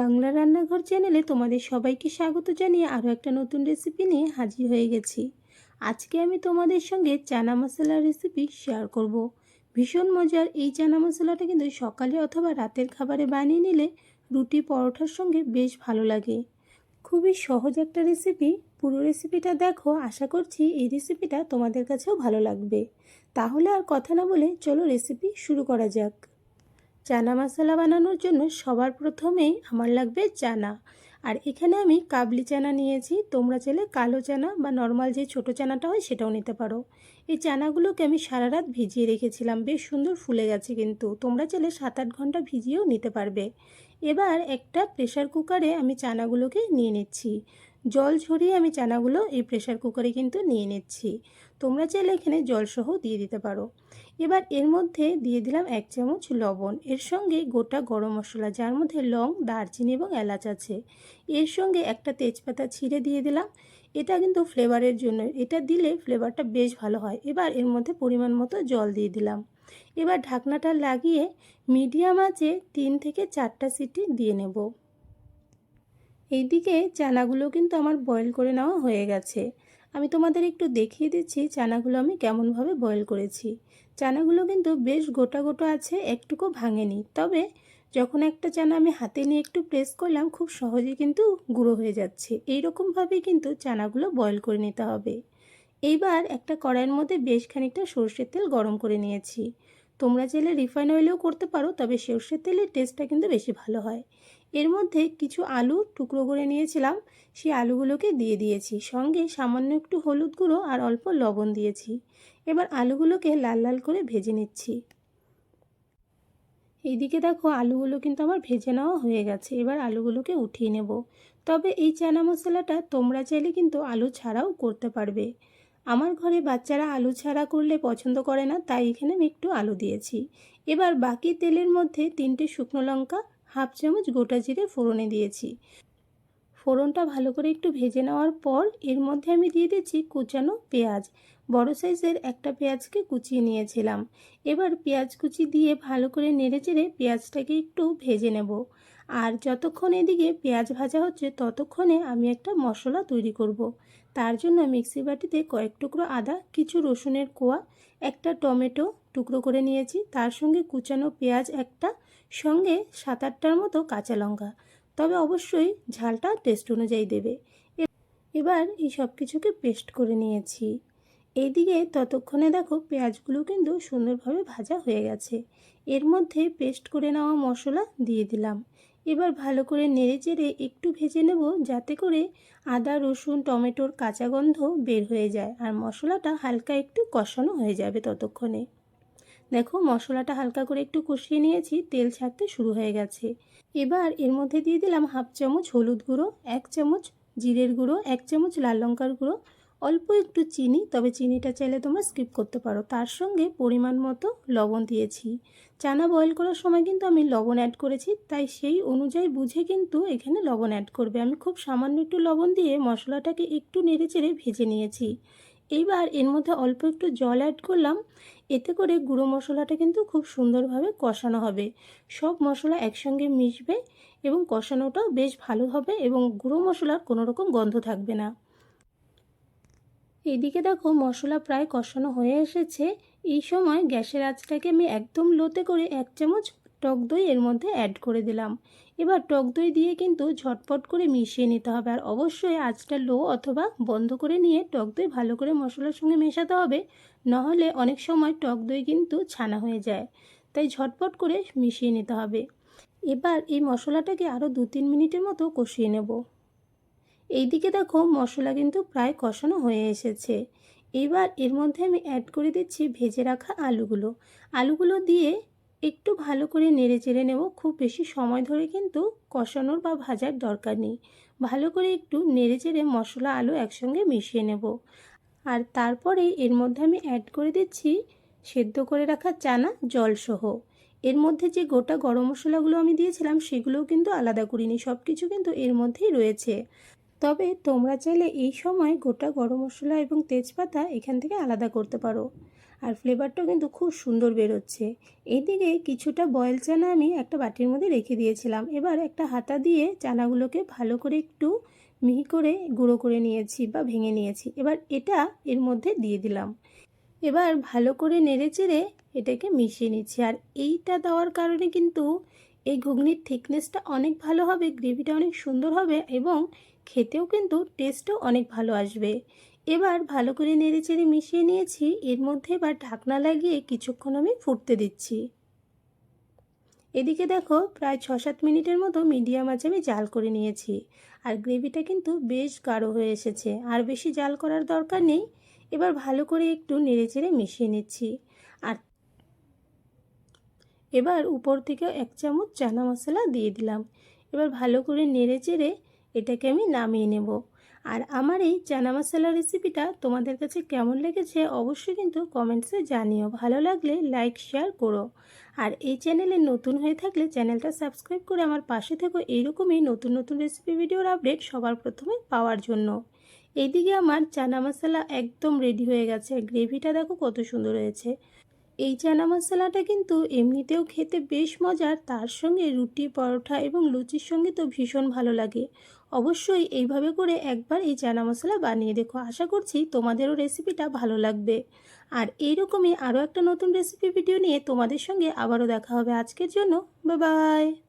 বাংলা রান্নাঘর চ্যানেলে তোমাদের সবাইকে স্বাগত জানিয়ে আরও একটা নতুন রেসিপি নিয়ে হাজির হয়ে গেছি। আজকে আমি তোমাদের সঙ্গে চানা মশলার রেসিপি শেয়ার করব। ভীষণ মজার এই চানা মশলাটা কিন্তু সকালে অথবা রাতের খাবারে বানিয়ে নিলে রুটি পরোটার সঙ্গে বেশ ভালো লাগে। খুবই সহজ একটা রেসিপি, পুরো রেসিপিটা দেখো। আশা করছি এই রেসিপিটা তোমাদের কাছেও ভালো লাগবে। তাহলে আর কথা না বলে চলো রেসিপি শুরু করা যাক। চানা মশলা বানানোর জন্য সবার প্রথমেই আমার লাগবে চানা। আর এখানে আমি কাবলি চানা নিয়েছি। তোমরা চাইলে কালো চানা বা নর্মাল যে ছোটো চানাটা হয় সেটাও নিতে পারো। এই চানাগুলোকে আমি সারা রাত ভিজিয়ে রেখেছিলাম, বেশ সুন্দর ফুলে গেছে, কিন্তু তোমরা চাইলে 7-8 ঘন্টা ভিজিয়েও নিতে পারবে। এবার একটা প্রেশার কুকারে আমি চানাগুলোকে নিয়ে নিচ্ছি। জল ঝরিয়ে আমি চানাগুলো এই প্রেশার কুকারে কিন্তু নিয়ে নিচ্ছি। তোমরা চাইলে এখানে জলসহ দিয়ে দিতে পারো। এবার এর মধ্যে দিয়ে দিলাম 1 চামচ লবণ, এর সঙ্গে গোটা গরম মশলা যার মধ্যে লং, দারচিনি এবং এলাচ আছে। এর সঙ্গে একটা তেজপাতা ছিঁড়ে দিয়ে দিলাম। এটা কিন্তু ফ্লেভারের জন্য, এটা দিলে ফ্লেভারটা বেশ ভালো হয়। এবার এর মধ্যে পরিমাণ মতো জল দিয়ে দিলাম। এবার ঢাকনাটা লাগিয়ে মিডিয়াম আঁচে 3 থেকে 4টা সিটি দিয়ে নেব। এইদিকে চানাগুলো কিন্তু আমার বয়েল করে নেওয়া হয়ে গেছে। আমি তোমাদের একটু দেখিয়ে দিচ্ছি চানাগুলো আমি কেমনভাবে বয়েল করেছি। চানাগুলো কিন্তু বেশ গোটা গোটা আছে, একটুকু ভাঙেনি। তবে যখন একটা চানা আমি হাতে নিয়ে একটু প্রেস করলাম, খুব সহজেই কিন্তু গুঁড়ো হয়ে যাচ্ছে। এই রকমভাবেই কিন্তু চানাগুলো বয়েল করে নিতে হবে। এইবার একটা কড়াইয়ের মধ্যে বেশ খানিকটা সর্ষের তেল গরম করে নিয়েছি। তোমরা চাইলে রিফাইন অয়েলেও করতে পারো, তবে সর্ষের তেলের টেস্টটা কিন্তু বেশি ভালো হয়। এর মধ্যে কিছু আলু টুকরো করে নিয়েছিলাম, সেই আলুগুলোকে দিয়ে দিয়েছি। সঙ্গে সামান্য একটু হলুদ গুঁড়ো আর অল্প লবণ দিয়েছি। এবার আলুগুলোকে লাল লাল করে ভেজে নিচ্ছি। এইদিকে দেখো আলুগুলো কিন্তু আমার ভেজে নেওয়া হয়ে গেছে। এবার আলুগুলোকে উঠিয়ে নেব। তবে এই চানা মশলাটা তোমরা চাইলে কিন্তু আলু ছাড়াও করতে পারবে। আমার ঘরে বাচ্চারা আলু ছাড়া করলে পছন্দ করে না, তাই এখানে আমি একটু আলু দিয়েছি। এবার বাকি তেলের মধ্যে 3টে শুকনো লঙ্কা, হাফ চামচ গোটা জিরে ফোড়নে দিয়েছি। ফোড়নটা ভালো করে একটু ভেজে নেওয়ার পর এর মধ্যে আমি দিয়ে দিচ্ছি কুচানো পেঁয়াজ। বড় সাইজের একটা পেঁয়াজকে কুচিয়ে নিয়েছিলাম। এবার পেঁয়াজ কুচি দিয়ে ভালো করে নেড়েচেড়ে পেঁয়াজটাকে একটু ভেজে নেব। আর যতক্ষণ এদিকে পেঁয়াজ ভাজা হচ্ছে ততক্ষণে আমি একটা মশলা তৈরি করব। তার জন্য মিক্সি বাটিতে কয়েক টুকরো আদা, কিছু রসুনের কোয়া, একটা টমেটো টুকরো করে নিয়েছি, তার সঙ্গে কুচানো পেঁয়াজ একটা, সঙ্গে 7-8টার মতো কাঁচা লঙ্কা। তবে অবশ্যই ঝালটা টেস্ট অনুযায়ী দেবে। এবার এই সব কিছুকে পেস্ট করে নিয়েছি। এইদিকে ততক্ষণে দেখো পেঁয়াজগুলো কিন্তু সুন্দরভাবে ভাজা হয়ে গেছে। এর মধ্যে পেস্ট করে নেওয়া মশলা দিয়ে দিলাম। এবার ভালো করে নেড়েচেড়ে একটু ভেজে নেব, যাতে করে আদা, রসুন, টমেটোর কাঁচা গন্ধ বের হয়ে যায় আর মশলাটা হালকা একটু কষানো হয়ে যাবে ততক্ষণে। দেখো মশলাটা হালকা করে একটু কষিয়ে নিয়েছি, তেল ছাড়তে শুরু হয়ে গেছে। এবার এর মধ্যে দিয়ে দিলাম হাফ চামচ হলুদ গুঁড়ো, 1 চামচ জিরের গুঁড়ো, 1 চামচ লাল লঙ্কার গুঁড়ো, অল্প একটু চিনি, তবে চিনিটা চাইলে তোমরা স্কিপ করতে পারো। তার সঙ্গে পরিমাণ মতো লবণ দিয়েছি। চানা বয়েল করার সময় কিন্তু আমি লবণ অ্যাড করেছি, তাই সেই অনুযায়ী বুঝে কিন্তু এখানে লবণ অ্যাড করবে। আমি খুব সামান্য একটু লবণ দিয়ে মশলাটাকে একটু নেড়েচেড়ে ভেজে নিয়েছি। এইবার এর মধ্যে অল্প একটু জল অ্যাড করলাম। এতে করে গুঁড়ো মশলাটা কিন্তু খুব সুন্দরভাবে কষানো হবে। সব মশলা একসঙ্গে মিশবে এবং কষানোটাও বেশ ভালো হবে এবং গুঁড়ো মশলার কোনো রকম গন্ধ থাকবে না। এইদিকে দেখো মশলা প্রায় কষানো হয়ে এসেছে। এই সময় গ্যাসের আঁচটাকে আমি একদম লোতে করে 1 চামচ টক দই এর মধ্যে অ্যাড করে দিলাম। এবার টক দই দিয়ে কিন্তু ঝটপট করে মিশিয়ে নিতে হবে, আর অবশ্যই আঁচটা লো অথবা বন্ধ করে নিয়ে টক দই ভালো করে মশলার সঙ্গে মেশাতে হবে, নাহলে অনেক সময় টক দই কিন্তু ছানা হয়ে যায়। তাই ঝটপট করে মিশিয়ে নিতে হবে। এবার এই মশলাটাকে আরও 2-3 মিনিটের মতো কষিয়ে নেব। এইদিকে দেখো মশলা কিন্তু প্রায় কষানো হয়ে এসেছে। এবার এর মধ্যে আমি অ্যাড করে দিচ্ছি ভেজে রাখা আলুগুলো দিয়ে একটু ভালো করে নেড়ে চেড়ে নেব। খুব বেশি সময় ধরে কিন্তু কষানোর বা ভাজার দরকার নেই। ভালো করে একটু নেড়ে চেড়ে মশলা আলু একসঙ্গে মিশিয়ে নেব। আর তারপরে এর মধ্যে আমি অ্যাড করে দিচ্ছি সেদ্ধ করে রাখা চানা জলসহ। এর মধ্যে যে গোটা গরম মশলাগুলো আমি দিয়েছিলাম সেগুলোও কিন্তু আলাদা করিনি, সব কিছু কিন্তু এর মধ্যেই রয়েছে। তবে তোমরা চাইলে এই সময় গোটা গরম মশলা এবং তেজপাতা এখান থেকে আলাদা করতে পারো। আর ফ্লেভারটাও কিন্তু খুব সুন্দর বেরোচ্ছে। এইদিকে কিছুটা বয়েল চানা আমি একটা বাটির মধ্যে রেখে দিয়েছিলাম। এবার একটা হাতা দিয়ে চানাগুলোকে ভালো করে একটু মিহি করে গুঁড়ো করে নিয়েছি বা ভেঙে নিয়েছি। এবার এটা এর মধ্যে দিয়ে দিলাম। এবার ভালো করে নেড়েচেড়ে এটাকে মিশিয়ে নিচ্ছি। আর এইটা দেওয়ার কারণে কিন্তু এই ঘুগনির থিকনেসটা অনেক ভালো হবে, গ্রেভিটা অনেক সুন্দর হবে এবং খেতেও কিন্তু টেস্টও অনেক ভালো আসবে। এবার ভালো করে নেড়েচেড়ে মিশিয়ে নিয়েছি। এর মধ্যে এবার ঢাকনা লাগিয়ে কিছুক্ষণ আমি ফুটতে দিচ্ছি। এদিকে দেখো প্রায় 6-7 মিনিটের মতো মিডিয়াম আঁচে আমি জাল করে নিয়েছি। আর গ্রেভিটা কিন্তু বেশ গাঢ় হয়ে এসেছে, আর বেশি জাল করার দরকার নেই। এবার ভালো করে একটু নেড়েচেড়ে মিশিয়ে নিচ্ছি। আর এবার উপর থেকে 1 চামচ চানা মশলা দিয়ে দিলাম। এবার ভালো করে নেড়েচেড়ে এটাকে আমি নামিয়ে নেব। আর আমার এই চানা মশলা রেসিপিটা তোমাদের কাছে কেমন লেগেছে অবশ্যই কিন্তু কমেন্টসে জানিও। ভালো লাগলে লাইক শেয়ার করো। আর এই চ্যানেলে নতুন হয়ে থাকলে চ্যানেলটা সাবস্ক্রাইব করে আমার পাশে থেকো এইরকমই নতুন নতুন রেসিপি ভিডিওর আপডেট সবার প্রথমে পাওয়ার জন্য। এইদিকে আমার চানা মশলা একদম রেডি হয়ে গেছে। গ্রেভিটা দেখো কত সুন্দর হয়েছে। এই চানা মশলাটা কিন্তু এমনিতেও খেতে বেশ মজার, তার সঙ্গে রুটি, পরোটা এবং লুচির সঙ্গে তো ভীষণ ভালো লাগে। অবশ্যই এইভাবে করে একবার এই চানা মশলা বানিয়ে দেখো। আশা করছি তোমাদেরও রেসিপিটা ভালো লাগবে। আর এইরকমই আরও একটা নতুন রেসিপি ভিডিও নিয়ে তোমাদের সঙ্গে আবারও দেখা হবে। আজকের জন্য বাই বাই।